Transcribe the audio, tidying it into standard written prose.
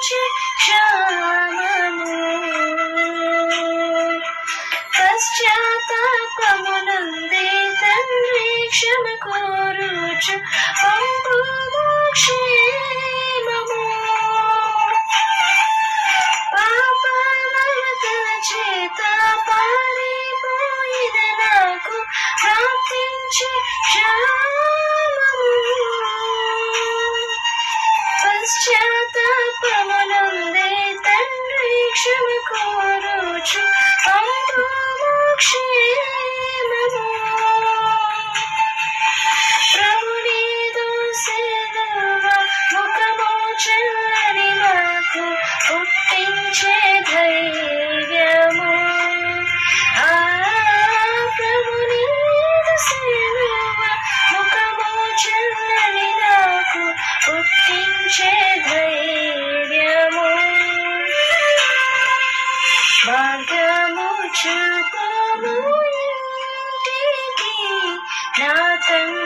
ప్రార్థించి క్షామము పశ్చాత్తాపమునందే తండ్రి క్షమ కోరుచు పంపుము క్షేమము పాపమలత చేత పారిపోయిన నాకు ప్రార్థించి క్షామము పశ్చాత్తాపమునందే తండ్రి క్షమ కోరుచు పంపుము క్షేమము ప్రభునిదు సిలువ ముఖము చల్లని నాకు పుట్టించే ధైర్యము ప్రభునిదు సిలువ ముఖము చల్లని నాకు పుట్టించే ధైర్యము మార్గము చూపుము ఇంటికి నా తండ్రి